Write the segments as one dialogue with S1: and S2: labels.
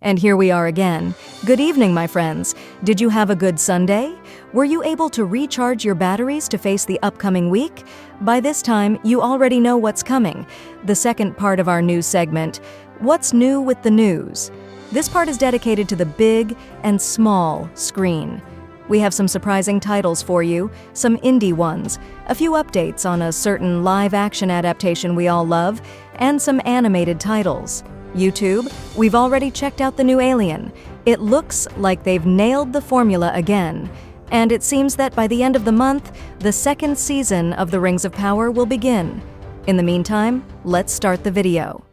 S1: And here we are again. Good evening, my friends. Did you have a good Sunday? Were you able to recharge your batteries to face the upcoming week? By this time, you already know what's coming. The second part of our news segment, What's New with the News? This part is dedicated to the big and small screen. We have some surprising titles for you, some indie ones, a few updates on a certain live-action adaptation we all love, and some animated titles. YouTube, we've already checked out the new Alien. It looks like they've nailed the formula again. And it seems that by the end of the month, the second season of The Rings of Power will begin. In the meantime, let's start the video.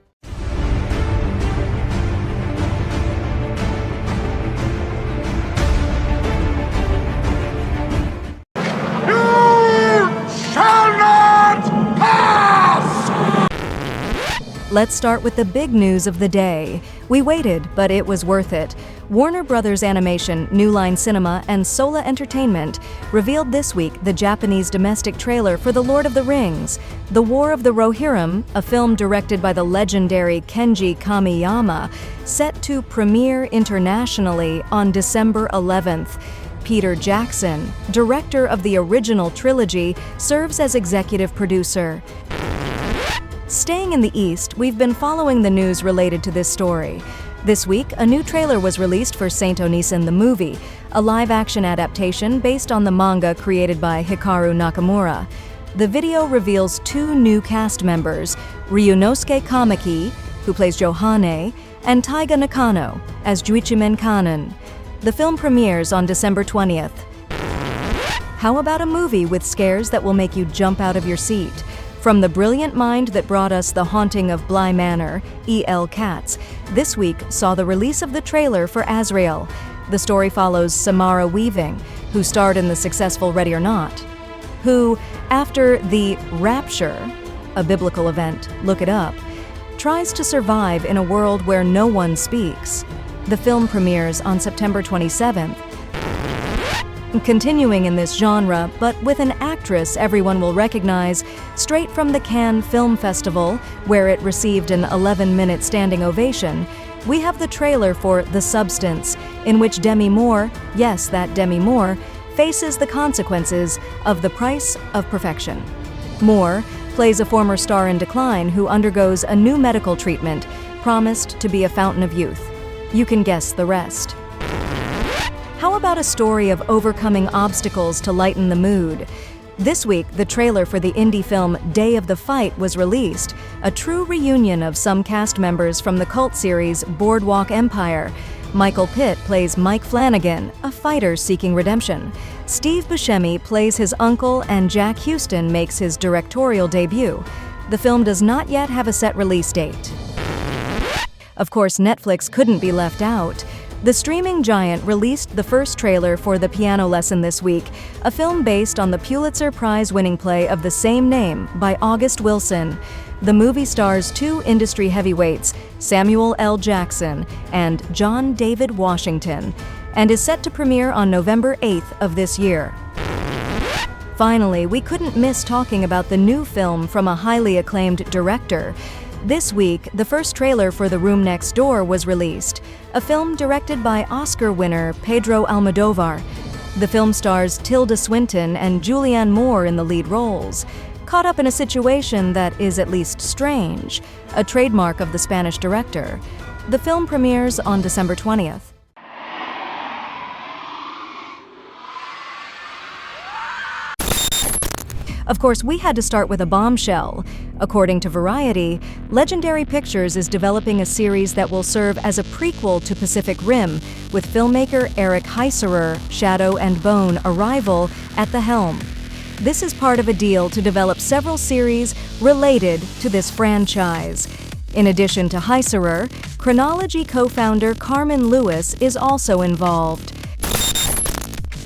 S1: Let's start with the big news of the day. We waited, but it was worth it. Warner Brothers Animation, New Line Cinema, and Sola Entertainment revealed this week the Japanese domestic trailer for The Lord of the Rings, The War of the Rohirrim, a film directed by the legendary Kenji Kamiyama, set to premiere internationally on December 11th. Peter Jackson, director of the original trilogy, serves as executive producer. Staying in the East, we've been following the news related to this story. This week, a new trailer was released for Saint Onisin the Movie, a live-action adaptation based on the manga created by Hikaru Nakamura. The video reveals two new cast members, Ryunosuke Kamaki, who plays Yohane, and Taiga Nakano as Juichimen Kanon. The film premieres on December 20th. How about a movie with scares that will make you jump out of your seat? From the brilliant mind that brought us The Haunting of Bly Manor, E.L. Katz, this week saw the release of the trailer for Azrael. The story follows Samara Weaving, who starred in the successful Ready or Not, who, after the rapture, a biblical event, look it up, tries to survive in a world where no one speaks. The film premieres on September 27th. Continuing in this genre, but with an actress everyone will recognize, straight from the Cannes Film Festival, where it received an 11-minute standing ovation, we have the trailer for The Substance, in which Demi Moore, yes, that Demi Moore, faces the consequences of the price of perfection. Moore plays a former star in decline who undergoes a new medical treatment, promised to be a fountain of youth. You can guess the rest. How about a story of overcoming obstacles to lighten the mood? This week, the trailer for the indie film Day of the Fight was released, a true reunion of some cast members from the cult series Boardwalk Empire. Michael Pitt plays Mike Flanagan, a fighter seeking redemption. Steve Buscemi plays his uncle, and Jack Houston makes his directorial debut. The film does not yet have a set release date. Of course, Netflix couldn't be left out. The streaming giant released the first trailer for The Piano Lesson this week, a film based on the Pulitzer Prize-winning play of the same name by August Wilson. The movie stars two industry heavyweights, Samuel L. Jackson and John David Washington, and is set to premiere on November 8th of this year. Finally, we couldn't miss talking about the new film from a highly acclaimed director. This week, the first trailer for The Room Next Door was released, a film directed by Oscar winner Pedro Almodovar. The film stars Tilda Swinton and Julianne Moore in the lead roles. Caught up in a situation that is at least strange, a trademark of the Spanish director. The film premieres on December 20th. Of course, we had to start with a bombshell. According to Variety, Legendary Pictures is developing a series that will serve as a prequel to Pacific Rim, with filmmaker Eric Heiserer, Shadow and Bone, Arrival, at the helm. This is part of a deal to develop several series related to this franchise. In addition to Heiserer, Chronology co-founder Carmen Lewis is also involved.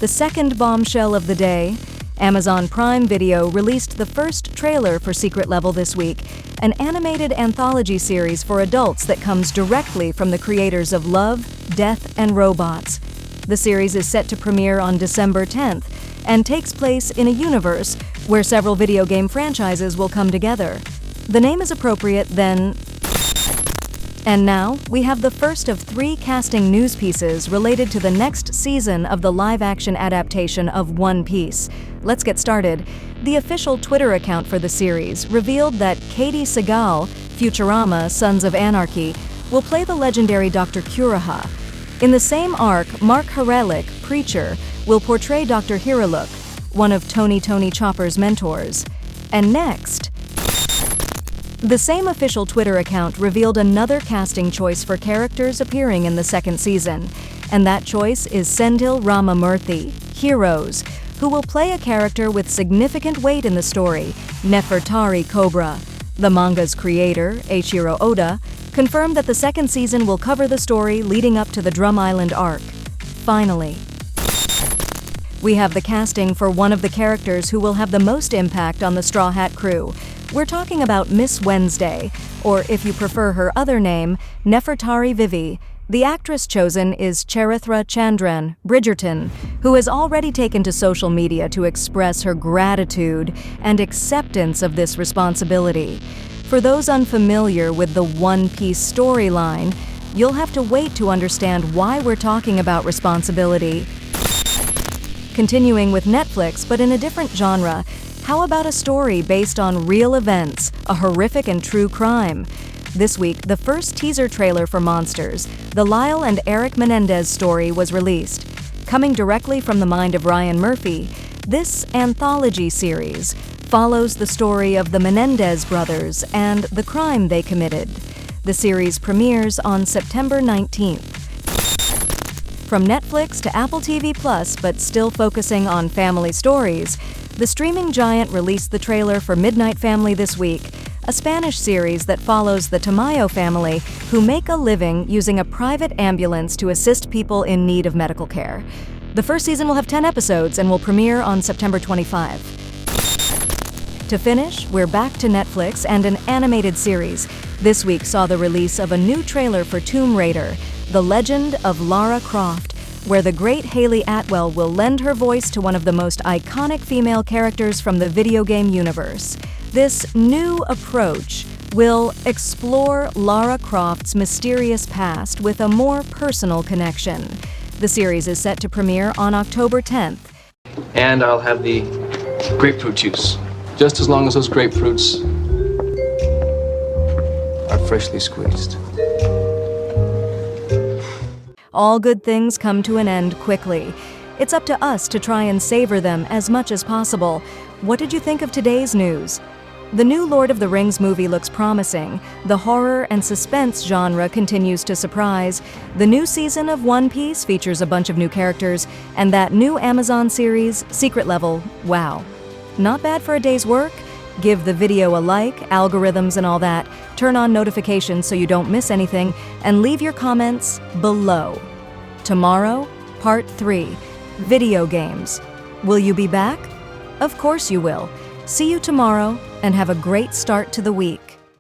S1: The second bombshell of the day, Amazon Prime Video released the first trailer for Secret Level this week, an animated anthology series for adults that comes directly from the creators of Love, Death, and Robots. The series is set to premiere on December 10th and takes place in a universe where several video game franchises will come together. The name is appropriate then. And now, we have the first of 3 casting news pieces related to the next season of the live-action adaptation of One Piece. Let's get started. The official Twitter account for the series revealed that Katie Seagal, Futurama, Sons of Anarchy, will play the legendary Dr. Kuroha. In the same arc, Mark Harelik, Preacher, will portray Dr. Hiraluk, one of Tony Chopper's mentors. And next, the same official Twitter account revealed another casting choice for characters appearing in the second season, and that choice is Sendhil Ramamurthy, Heroes, who will play a character with significant weight in the story, Nefertari Cobra. The manga's creator, Eiichiro Oda, confirmed that the second season will cover the story leading up to the Drum Island arc. Finally, we have the casting for one of the characters who will have the most impact on the Straw Hat crew. We're talking about Miss Wednesday, or if you prefer her other name, Nefertari Vivi. The actress chosen is Charithra Chandran Bridgerton, who has already taken to social media to express her gratitude and acceptance of this responsibility. For those unfamiliar with the One Piece storyline, you'll have to wait to understand why we're talking about responsibility. Continuing with Netflix, but in a different genre, how about a story based on real events, a horrific and true crime? This week, the first teaser trailer for Monsters, the Lyle and Eric Menendez story, was released. Coming directly from the mind of Ryan Murphy, this anthology series follows the story of the Menendez brothers and the crime they committed. The series premieres on September 19th. From Netflix to Apple TV+, but still focusing on family stories, the streaming giant released the trailer for Midnight Family this week, a Spanish series that follows the Tamayo family who make a living using a private ambulance to assist people in need of medical care. The first season will have 10 episodes and will premiere on September 25. To finish, we're back to Netflix and an animated series. This week saw the release of a new trailer for Tomb Raider, The Legend of Lara Croft, where the great Hayley Atwell will lend her voice to one of the most iconic female characters from the video game universe. This new approach will explore Lara Croft's mysterious past with a more personal connection. The series is set to premiere on October 10th.
S2: And I'll have the grapefruit juice, just as long as those grapefruits are freshly squeezed.
S1: All good things come to an end quickly. It's up to us to try and savor them as much as possible. What did you think of today's news? The new Lord of the Rings movie looks promising. The horror and suspense genre continues to surprise. The new season of One Piece features a bunch of new characters, and that new Amazon series, Secret Level, wow. Not bad for a day's work? Give the video a like, algorithms and all that, turn on notifications so you don't miss anything, and leave your comments below. Tomorrow, Part 3, Video Games. Will you be back? Of course you will. See you tomorrow, and have a great start to the week.